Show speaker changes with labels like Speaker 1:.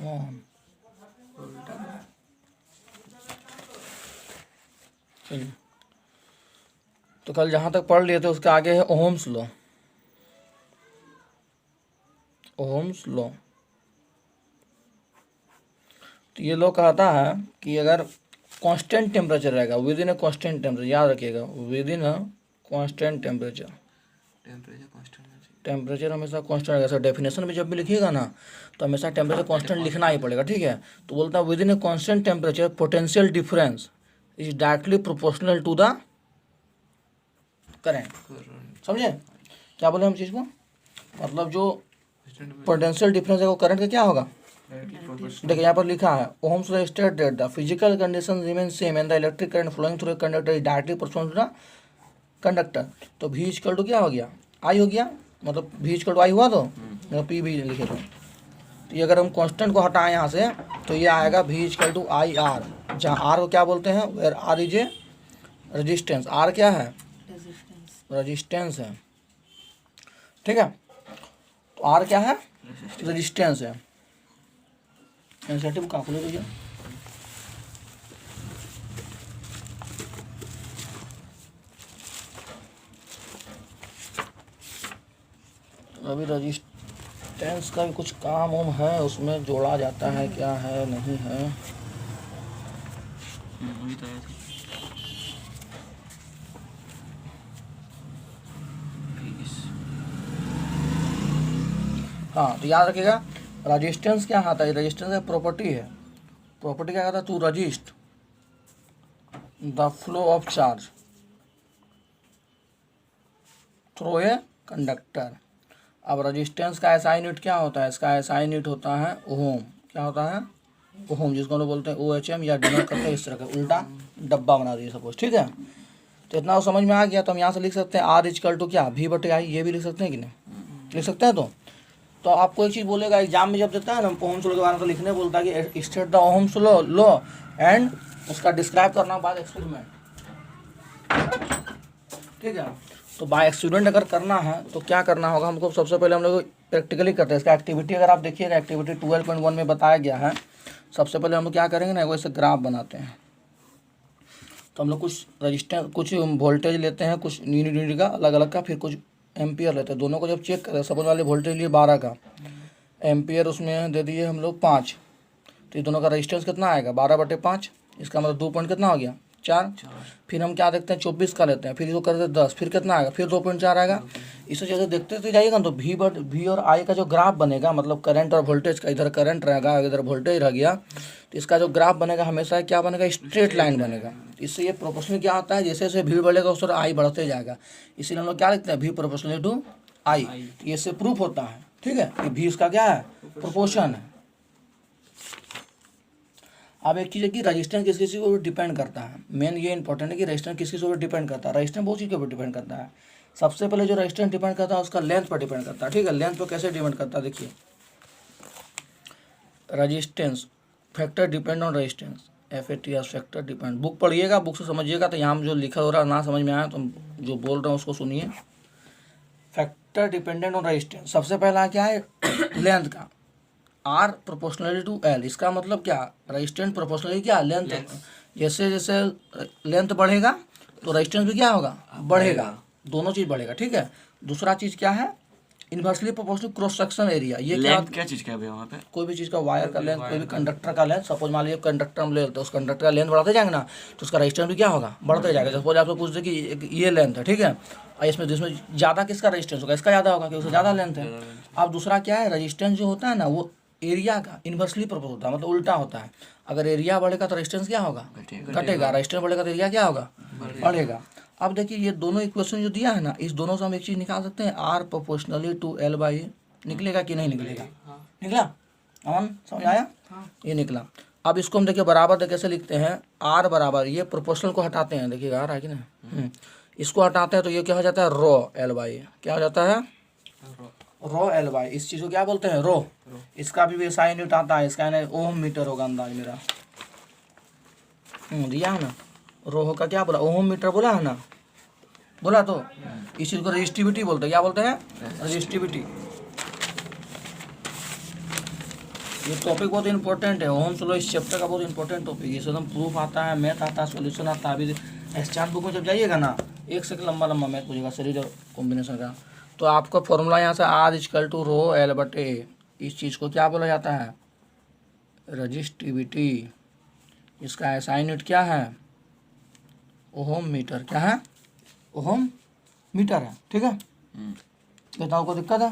Speaker 1: ओम। चलिए, तो कल जहाँ तक पढ़ लिए थे उसके आगे है ओहम्स लॉ। ओहम्स लॉ, तो ये लॉ कहता है कि अगर कांस्टेंट टेम्परेचर रहेगा, with in a constant temperature, याद रखिएगा, with in a constant temperature, temperature हमेशा कांस्टेंट रहेगा। सर डेफिनेशन में जब भी लिखिएगा ना तो हमेशा टेम्परेचर कांस्टेंट लिखना ही पड़ेगा, ठीक है। तो बोलता है within a constant temperature potential difference is directly proportional to the current. समझे क्या बोले हम चीज़ को? मतलब जो पोटेंशियल डिफरेंस है वो करंट का क्या होगा? देखिए यहाँ पर लिखा है ohm's law state that the physical condition remain same and the electric current flowing through conductor is directly proportional to the conductor. तो V इक्वल टू क्या हो गया? I हो गया, मतलब V इक्वल टू I हुआ, तो मतलब P भी लिखे तो ये अगर हम कांस्टेंट को हटाएं यहाँ से तो ये आएगा V equal to I R, जहाँ R को क्या बोलते हैं? Where R is a resistance. R क्या है? रेजिस्टेंस है, ठीक है। तो R क्या है? रेजिस्टेंस है। एनसीईआरटी बुक काफी लीजिए। अभी रेजिस्टेंस का भी कुछ काम उम है, उसमें जोड़ा जाता है, क्या है नहीं है। हाँ, तो याद रखिएगा रेजिस्टेंस क्या आता है? रेजिस्टेंस का प्रॉपर्टी है। प्रॉपर्टी क्या कहता है? To resist the flow of charge through a conductor. अब रेजिस्टेंस का एसआई यूनिट क्या होता है? इसका एसआई यूनिट होता है ओम। क्या होता है? ओम, जिसको हम लोग बोलते हैं OHM या डिनोट करते हैं इस तरह का उल्टा डब्बा बना दिए सपोज, ठीक है। तो इतना समझ में आ गया। तो हम यहाँ से लिख सकते हैं R इक्वल टू क्या? V बटे I, ये भी लिख सकते हैं कि नहीं? लिख सकते हैं। तो आपको एक चीज़ बोलेगा एग्जाम में जब देता है ना ओहम्स लॉ के बारे में, तो लिखने बोलता है कि state the ohm's law and उसका डिस्क्राइब करना बाय एक्सपेरिमेंट, ठीक है। तो बाय एक्सपेरिमेंट अगर करना है तो क्या करना होगा हमको? सबसे पहले हम लोग प्रैक्टिकली करते हैं। इसका एक्टिविटी अगर आप देखिएगा, एक्टिविटी 12.1 में बताया गया है। सबसे पहले हम लोग क्या करेंगे ना, वो इसे ग्राफ बनाते हैं। तो हम लोग कुछ रजिस्टेंस, कुछ वोल्टेज लेते हैं, कुछ यूनिट का अलग अलग का, फिर कुछ एम्पियर लेते हैं। दोनों को जब चेक करें, सपोज वाले वोल्टेज लिए 12 का, एम्पियर उसमें दे दिए हम लोग 5, तो ये दोनों का रेजिस्टेंस कितना आएगा? 12/5। इसका मतलब 2 पॉइंट कितना हो गया? 4। फिर हम क्या देखते हैं? 24 का लेते हैं, फिर इसको करते हैं 10, फिर कितना आएगा? फिर 2.4 आएगा। इसे जैसे देखते तो जाइएगा तो V और I का जो ग्राफ बनेगा, मतलब करंट और वोल्टेज का, इधर करंट रहेगा इधर वोल्टेज रह गया, तो इसका जो ग्राफ बनेगा हमेशा क्या बनेगा? स्ट्रेट लाइन बनेगा। इससे ये प्रोपोर्शनल क्या होता है? जैसे जैसे V बढ़ेगा उस तरह I बढ़ते जाएगा। इसीलिए हम लोग क्या लिखते हैं? V proportional to I। ये इससे प्रूफ होता है, ठीक है, कि V इसका क्या है? प्रोपोर्शन है। अब एक चीज़ है कि रजिस्टेंस किस किसी के ऊपर डिपेंड करता है। मेन ये इंपॉर्टेंट है कि रजिस्टेंस किस किस ऊपर डिपेंड करता है। रजिस्टेंस बहुत चीज़ के ऊपर डिपेंड करता है। सबसे पहले जो रजिस्टेंस डिपेंड करता है उसका लेंथ पर डिपेंड करता है, ठीक है। लेंथ पर कैसे डिपेंड करता है? देखिए, resistance factor depend on resistance, FATS factor depend. Book पढ़िएगा, बुक से समझिएगा। तो यहाँ जो लिखा हो रहा है ना समझ में आया तो जो बोल रहा हूँ उसको सुनिए। फैक्टर डिपेंडेंट ऑन रजिस्टेंस, सबसे पहला क्या है? लेंथ का, R प्रोपोर्शनली टू L। इसका मतलब क्या? रेजिस्टेंस प्रोपोर्शनली क्या? लेंथ। जैसे जैसे लेंथ बढ़ेगा तो रेजिस्टेंस भी क्या होगा? बढ़ेगा। दोनों चीज़ बढ़ेगा, ठीक है। दूसरा चीज़ क्या है? Inversely proportional cross section area. ये क्या
Speaker 2: चीज़ क्या है वहाँ पे?
Speaker 1: कोई भी चीज़ का वायर का लेंथ, कोई भी कंडक्टर का लेंथ। सपोज मान लीजिए कंडक्टर हम ले लेते हैं, उस कंडक्टर का लेंथ बढ़ाते जाएंगे ना तो उसका रेजिस्टेंस भी क्या होगा? बढ़ते जाएगा। सपोज आपको पूछते कि ये लेंथ है, ठीक है, और इसमें जिसमें ज़्यादा किसका रेजिस्टेंस होगा? इसका ज़्यादा होगा क्योंकि उससे ज़्यादा लेंथ है। अब दूसरा क्या है? रेजिस्टेंस जो होता है ना वो एरिया का इन्वर्सली प्रोपोर्शनल होता है, मतलब उल्टा होता है। अगर एरिया बढ़ेगा तो रेजिस्टेंस क्या होगा? घटेगा। रेजिस्टेंस बढ़ेगा तो एरिया क्या होगा? बढ़ेगा। अब देखिए ये दोनों इक्वेशन जो दिया है ना, इस दोनों से हम एक चीज़ निकाल सकते हैं, R प्रोपोर्शनली टू L/A। निकलेगा कि नहीं निकलेगा? निकला? अमन समझ आया? ये निकला। अब इसको हम देखिए बराबर दे कैसे लिखते हैं? R बराबर, ये प्रोपोर्शनल को हटाते हैं, देखिएगा R है कि नहीं, इसको हटाते हैं तो ये क्या हो जाता है? रो L/A। क्या हो जाता है? रो L/A। इस चीज़ को क्या बोलते हैं? रो। इसका भी एसआई यूनिट आता है, इसका ना ओम मीटर होगा अंदाज मेरा। दिया है ना, रो का क्या बोला? ओम मीटर बोला है ना, बोला। तो इस चीज़ को रजिस्टिविटी बोलते हैं। क्या बोलते हैं? रजिस्टिविटी। ये टॉपिक बहुत इंपॉर्टेंट है, ओम्स लॉ इस चैप्टर का बहुत इंपॉर्टेंट टॉपिक है। इसमें प्रूफ आता है, मैथ आता है, सॉल्यूशन आता है। अभी एसचान बुक में जब जाइएगा ना, एक से लंबा लंबा मैथ पूछेगा सीरीज और कॉम्बिनेशन का। तो आपका फॉर्मूला यहाँ से R equal to rho L बटे ए। इस चीज़ को क्या बोला जाता है? रजिस्टिविटी। इसका एसआई यूनिट क्या है? Ohm metre. क्या है? ओहम मीटर है। ठीक है, बताओ, को दिक्कत है?